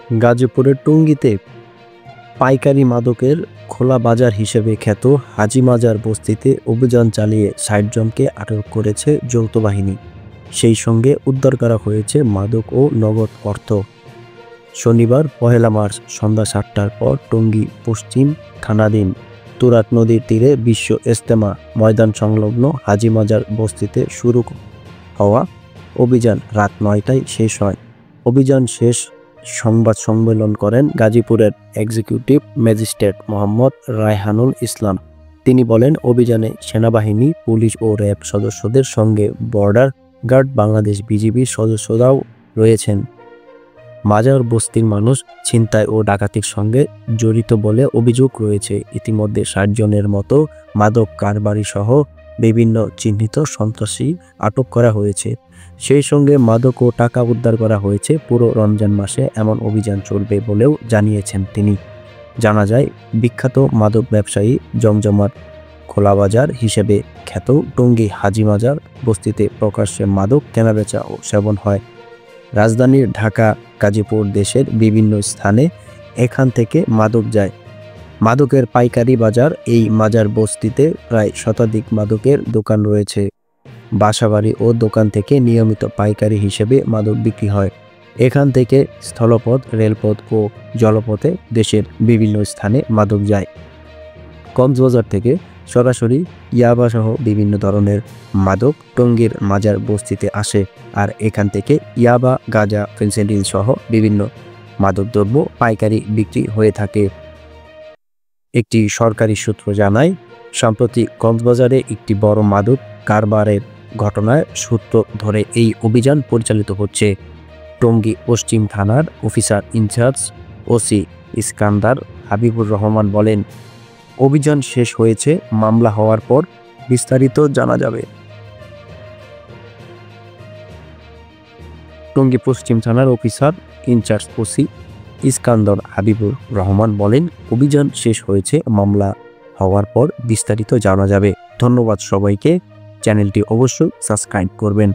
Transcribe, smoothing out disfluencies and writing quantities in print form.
গাজীপুরের টঙ্গীতে পাইকারি মাদকের খোলা বাজার হিসেবে খ্যাত হাজীমাজার বস্তিতে অভিযান চালিয়ে ৬০ জনকে আটক করেছে যৌথ বাহিনী। সেই সঙ্গে উদ্ধার করা হয়েছে মাদক ও নগদ অর্থ। শনিবার ১ মার্চ সন্ধ্যা ৭টার পর টঙ্গী পশ্চিম থানাধীন তুরাগ নদীর তীরে বিশ্ব ইজতেমা ময়দান সংলগ্ন হাজীমাজার বস্তিতে শুরু হওয়া অভিযান রাত ৯টায় শেষ হয়। অভিযান শেষ সংবাদ সম্মেলন করেন গাজীপুরের এক্সিকিউটিভ ম্যাজিস্ট্রেট মোহাম্মদ রায়হানুল ইসলাম। তিনি বলেন, অভিযানে সেনাবাহিনী, পুলিশ ও র্যাব সদস্যদের সঙ্গে বর্ডার গার্ড, বাংলাদেশ বিজিবির সদস্যরাও রয়েছেন। মাজার বস্তির মানুষ ছিনতাই ও ডাকাতির সঙ্গে জড়িত বলে অভিযোগ রয়েছে। ইতিমধ্যে ৬০ জনের মতো মাদক কারবারি সহ বিভিন্ন চিহ্নিত সন্ত্রাসী আটক করা হয়েছে। সেই সঙ্গে মাদক ও টাকা উদ্ধার করা হয়েছে। পুরো রমজান মাসে এমন অভিযান চলবে বলেও জানিয়েছেন তিনি। জানা যায়, বিখ্যাত মাদক ব্যবসায়ী জমজমাট খোলাবাজার হিসেবে খ্যাত টঙ্গী হাজীমাজার বস্তিতে প্রকাশ্যে মাদক কেনাবেচা ও সেবন হয়। রাজধানীর ঢাকা, গাজীপুর, দেশের বিভিন্ন স্থানে এখান থেকে মাদক যায়। মাদকের পাইকারি বাজার এই মাজার বস্তিতে প্রায় শতাধিক মাদকের দোকান রয়েছে। বাসাবাড়ি ও দোকান থেকে নিয়মিত পাইকারি হিসেবে মাদক বিক্রি হয়। এখান থেকে স্থলপথ, রেলপথ ও জলপথে দেশের বিভিন্ন স্থানে মাদক যায়। কক্সবাজার থেকে সরাসরি ইয়াবাসহ বিভিন্ন ধরনের মাদক টঙ্গীর মাজার বস্তিতে আসে, আর এখান থেকে ইয়াবা, গাঁজা, ফেনসিডিল সহ বিভিন্ন মাদকদ্রব্য পাইকারি বিক্রি হয়ে থাকে। একটি সরকারি সূত্র জানায়, সম্প্রতি কক্সবাজারে একটি বড় মাদক কারবারের ঘটনার সূত্র ধরে এই অভিযান পরিচালিত হচ্ছে। টঙ্গী পশ্চিম থানার officer in charge OC Iskandar Habibur Rahman বলেন, অভিযান শেষ হয়েছে, মামলা হওয়ার পর বিস্তারিত জানা যাবে। টঙ্গী পশ্চিম থানার officer in charge OC Iskandar Habibur Rahman বলেন, অভিযান শেষ হয়েছে, মামলা হওয়ার পর বিস্তারিত জানা যাবে। ধন্যবাদ সবাইকে। চ্যানেলটি অবশ্যই সাবস্ক্রাইব করবেন।